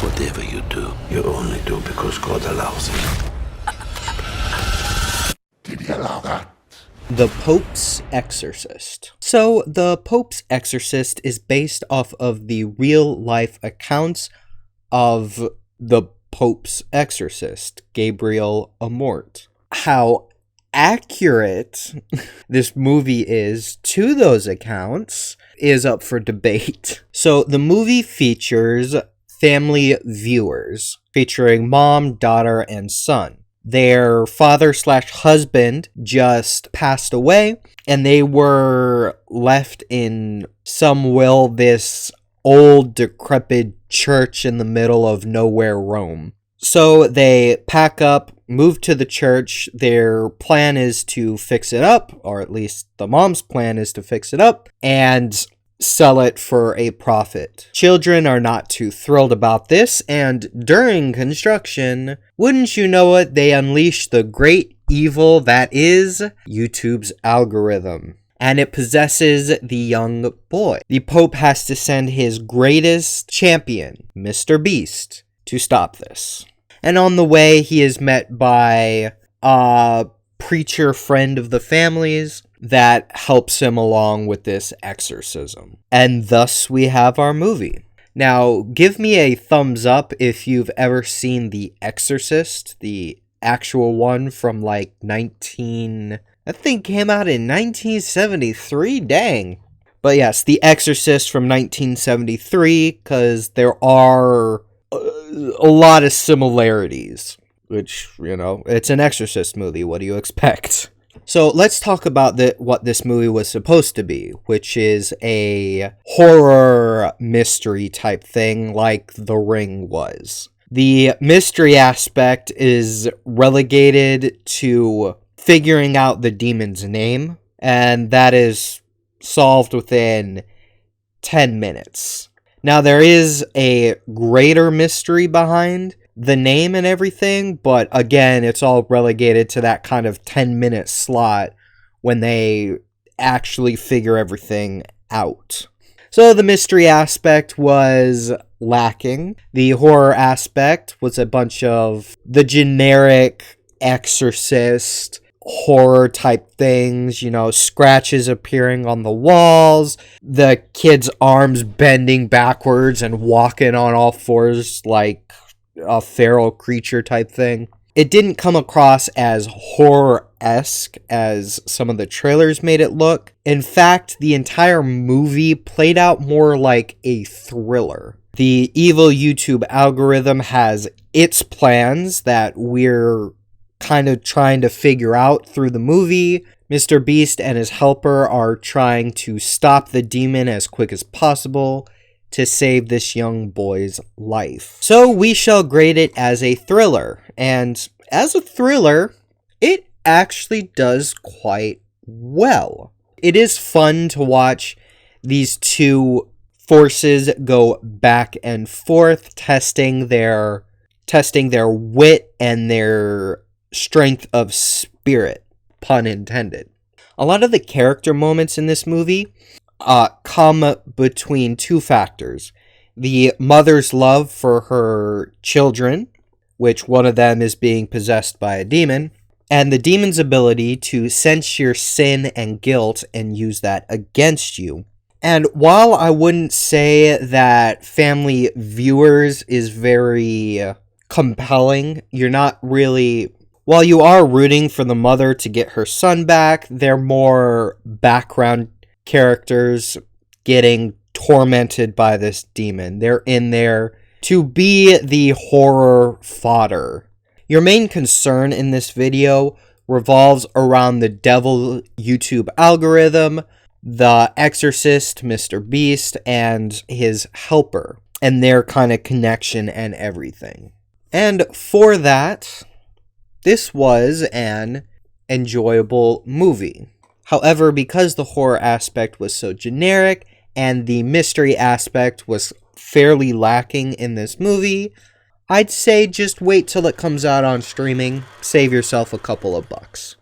Whatever you do, you only do because God allows it. Did he allow that? The Pope's Exorcist. So, The Pope's Exorcist is based off of the real-life accounts of the Pope's exorcist, Gabrielle Amorth. How accurate this movie is to those accounts is up for debate. So, the movie features family viewers, featuring mom, daughter, and son. Their father/husband just passed away, and they were left in this old, decrepit church in the middle of nowhere, Rome. So they pack up, move to the church. Their plan is to fix it up, or at least the mom's plan is to fix it up, and sell it for a profit. Children are not too thrilled about this, and during construction, wouldn't you know it, they unleash the great evil that is YouTube's algorithm, and it possesses the young boy. The Pope has to send his greatest champion, Mr. Beast, to stop this. And on the way, he is met by a preacher friend of the family's that helps him along with this exorcism. And thus we have our movie. Now, give me a thumbs up if you've ever seen The Exorcist, the actual one from like I think came out in 1973, dang. But yes, The Exorcist from 1973, because there are a lot of similarities. Which, it's an Exorcist movie, what do you expect? So let's talk about what this movie was supposed to be, which is a horror mystery type thing like The Ring was. The mystery aspect is relegated to figuring out the demon's name, and that is solved within 10 minutes. Now, there is a greater mystery behind the name and everything, but again, it's all relegated to that kind of 10-minute slot when they actually figure everything out. So the mystery aspect was lacking. The horror aspect was a bunch of the generic Exorcist horror type things, scratches appearing on the walls, the kid's arms bending backwards and walking on all fours like a feral creature type thing. It didn't come across as horror-esque as some of the trailers made it look. In fact, the entire movie played out more like a thriller. The evil YouTube algorithm has its plans that we're kind of trying to figure out through the movie. Mr. Beast and his helper are trying to stop the demon as quick as possible to save this young boy's life. So we shall grade it as a thriller. And as a thriller, it actually does quite well. It is fun to watch these two forces go back and forth, testing their wit and their strength of spirit, pun intended. A lot of the character moments in this movie come between two factors. The mother's love for her children, which one of them is being possessed by a demon, and the demon's ability to sense your sin and guilt and use that against you. And while I wouldn't say that family viewers is very compelling, while you are rooting for the mother to get her son back, they're more background characters getting tormented by this demon. They're in there to be the horror fodder. Your main concern in this video revolves around the devil YouTube algorithm, the Exorcist, Mr. Beast, and his helper, and their kind of connection and everything. And for that, this was an enjoyable movie. However, because the horror aspect was so generic and the mystery aspect was fairly lacking in this movie, I'd say just wait till it comes out on streaming. Save yourself a couple of bucks.